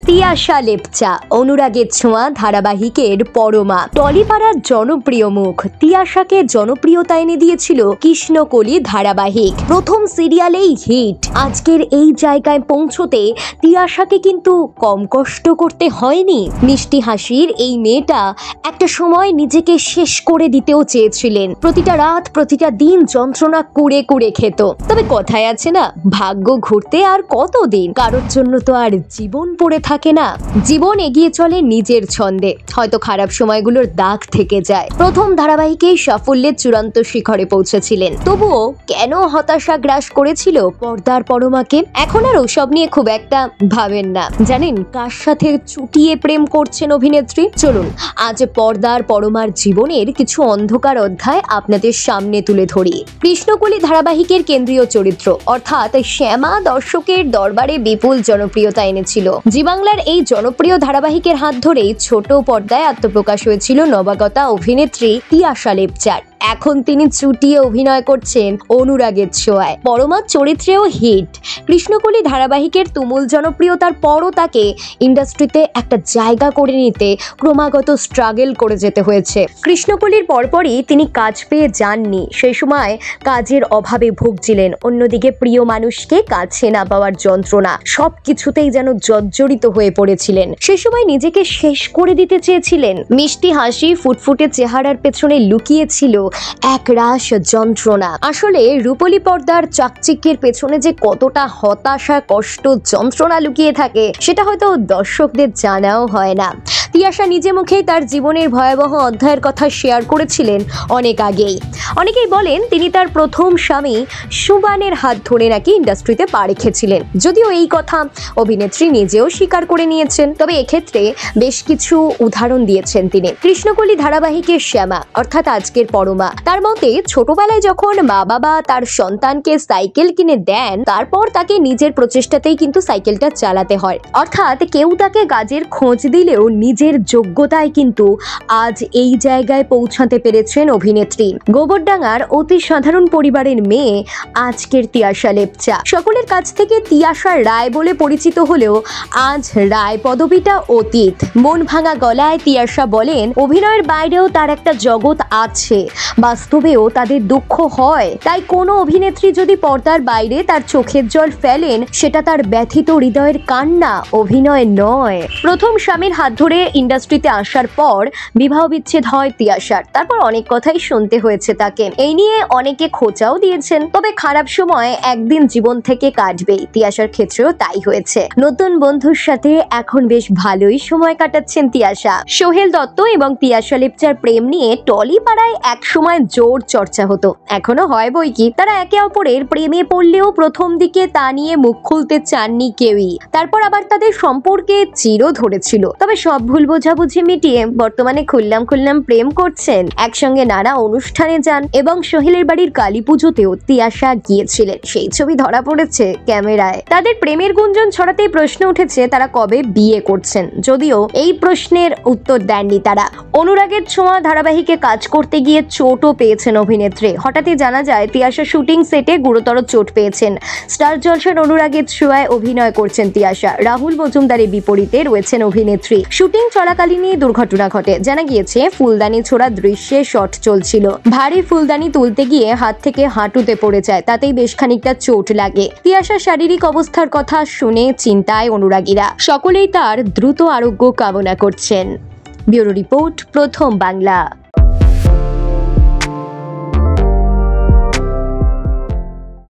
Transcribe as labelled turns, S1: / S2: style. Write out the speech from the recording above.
S1: তিয়াশা লেপচা অনুরাগের ছোঁয়া ধারাবাহিকের পরমা। টলিপাড়ার জনপ্রিয় মুখ তিয়াশাকে জনপ্রিয়তা এনে দিয়েছিল কৃষ্ণকলি ধারাবাহিক। প্রথম সিরিয়ালেই হিট। আজকের এই জায়গায় পৌঁছতে তিয়াশাকে কিন্তু কম কষ্ট করতে হয়নি। মিষ্টি হাসির এই মেয়েটা একটা সময় নিজেকে শেষ করে দিতেও চেয়েছিলেন। প্রতিটা রাত প্রতিটা দিন যন্ত্রণা কুড়ে কুড়ে খেত। তবে কথায় আছে না, ভাগ্য ঘুরতে আর কতদিন, কারোর জন্য তো আর জীবন পড়ে থাকে না। জীবন এগিয়ে চলে নিজের ছন্দে, হয়তো খারাপ সময়গুলোর দাগ থেকে যায়। প্রথম ধারাবাহিকে সাফল্যের চূড়ান্ত শিখরে পৌঁছেছিলেন, তবুও কেন হতাশা গ্রাস করেছিল পর্দার পরমাকে? এখন আর ওসব নিয়ে খুব একটা ভাবেন না। জানেন কার সাথে চুটিয়ে প্রেম করছেন অভিনেত্রী? চলুন আজ পর্দার পরমার জীবনের কিছু অন্ধকার অধ্যায় আপনাদের সামনে তুলে ধরি। কৃষ্ণকলি ধারাবাহিকের কেন্দ্রীয় চরিত্র অর্থাৎ শ্যামা দর্শকের দরবারে বিপুল জনপ্রিয়তা এনেছিল। জি বাংলার এই জনপ্রিয় ধারাবাহিকের হাত ধরেই ছোট পর্দায় আত্মপ্রকাশ হয়েছিল নবাগতা অভিনেত্রী তিয়াশা লেপচার। এখন তিনি চুটিয়ে অভিনয় করছেন অনুরাগের ছোঁয়ায়। পরমার চরিত্রেও হিট। কৃষ্ণকলি ধারাবাহিকের তুমুল জনপ্রিয়তার পরও তাকে ইন্ডাস্ট্রিতে একটা জায়গা করে নিতে ক্রমাগত স্ট্রাগল করে যেতে হয়েছে। কৃষ্ণকলির পরপরই তিনি কাজ পেয়ে যাননি, সেই সময় কাজের অভাবে ভুগছিলেন। অন্যদিকে প্রিয় মানুষকে কাছে না পাওয়ার যন্ত্রণা, সবকিছুতেই যেন জর্জরিত হয়ে পড়েছিলেন। সে সময় নিজেকে শেষ করে দিতে চেয়েছিলেন। মিষ্টি হাসি ফুটফুটে চেহারার পেছনে লুকিয়েছিল এক রাশ যন্ত্রণা। আসলে রূপলী পর্দার চাকচিক্যের পেছনে যে কতটা হতাশা, কষ্ট, যন্ত্রণা লুকিয়ে থাকে সেটা হয়তো দর্শকদের জানাও হয় না। তিয়াশা নিজে মুখেই তার জীবনের ভয়াবহ অধ্যায়ের কথা শেয়ার করেছিলেন অনেক আগেই। অনেকেই বলেন তিনি তার প্রথম স্বামী সুবানের হাত ধরে নাকি ইন্ডাস্ট্রিতে পা রেখেছিলেন, যদিও এই কথা অভিনেত্রী নিজেও স্বীকার করে নিয়েছেন। তবে এক্ষেত্রে বেশ কিছু উদাহরণ দিয়েছেন তিনি। কৃষ্ণকলি ধারাবাহিকের শ্যামা অর্থাৎ আজকের পরমা, তার মতে ছোটবেলায় যখন মা বাবা তার সন্তানকে সাইকেল কিনে দেন, তারপর তাকে নিজের প্রচেষ্টাতেই কিন্তু সাইকেলটা চালাতে হয়। অর্থাৎ কেউ তাকে কাজের খোঁজ দিলেও নিজের যোগ্যতায় কিন্তু আজ এই জায়গায় পৌঁছাতে পেরেছেন অভিনেত্রী। গোবরডাঙ্গার অতি সাধারণ পরিবারের মেয়ে আজকের তিয়াশা লেপচা। সকলের কাছ থেকে তিয়াশা রায় বলে পরিচিত হলেও আজ রায় পদবিটা অতীত। মন ভাঙা গলায় তিয়াশা বলেন, অভিনয়ের বাইরেও তার একটা জগৎ আছে, বাস্তবেও তাদের দুঃখ হয়। তাই কোনো অভিনেত্রী যদি পর্দার বাইরে তার চোখের জল ফেলেন, সেটা তার ব্যথিত হৃদয়ের কান্না, অভিনয় নয়। প্রথম স্বামীর হাত ধরে ইন্ডাস্ট্রিতে আসার পর বিবাহ বিচ্ছেদ হয় তিয়াশার। তারপর অনেক কথাই শুনতে হয়েছে তাকে। এই নিয়ে অনেকে খোঁচাও দিয়েছেন। তবে খারাপ সময় একদিন জীবন থেকে কাটবেই, তিয়াশার ক্ষেত্রেও তাই হয়েছে। নতুন বন্ধুর সাথে এখন বেশ ভালোই সময় কাটাচ্ছেন তিয়াশা। সোহেল দত্ত এবং তিয়াশা লেপচার প্রেম নিয়ে টলিপাড়ায় এক সময় জোর চর্চা হতো, এখনো হয় বই কি। তারা একে অপরের প্রেমে পড়লেও প্রথম দিকে তা নিয়ে মুখ খুলতে চাননি কেউই। তারপর আবার তাদের সম্পর্কে চিরও ধরেছিল। তবে সব ভুল বোঝাবুঝি মিটিয়ে বর্তমানে খুললাম প্রেম করছেন। একসঙ্গে নানা অনুষ্ঠানে যান এবং সোহেলের বাড়ির কালী পুজোতেও তিয়াশা গিয়েছিলেন। সেই ছবি ধরা পড়েছে ক্যামেরায়। তাদের প্রেমের গুঞ্জন ছড়াতেই প্রশ্ন উঠেছে তারা কবে বিয়ে করছেন, যদিও এই প্রশ্নের উত্তর দেননি তারা। অনুরাগের ছোঁয়া ধারাবাহিকে কাজ করতে গিয়ে চোটও পেয়েছেন অভিনেত্রী। হঠাৎই জানা যায় তিয়াশা শুটিং সেটে গুরুতর চোট পেয়েছেন। স্টার জলসার অনুরাগের ছোঁয়ায় অভিনয় করছেন তিয়াশা। রাহুল মজুমদারের বিপরীতে রয়েছেন অভিনেত্রী। শুটিং চলাকালীনই দুর্ঘটনা ঘটে। জানা গিয়েছে ফুলদানি ছোড়া দৃশ্যে শট চলছিল। ভারী ফুলদানি তুলতে গিয়ে হাত থেকে হাঁটুতে পড়ে যায়, তাতেই বেশ খানিকটা চোট লাগে। তিয়াশার শারীরিক অবস্থার কথা শুনে চিন্তায় অনুরাগীরা। সকলেই তার দ্রুত আরোগ্য কামনা করছেন। ব্যুরো রিপোর্ট, প্রথম বাংলা।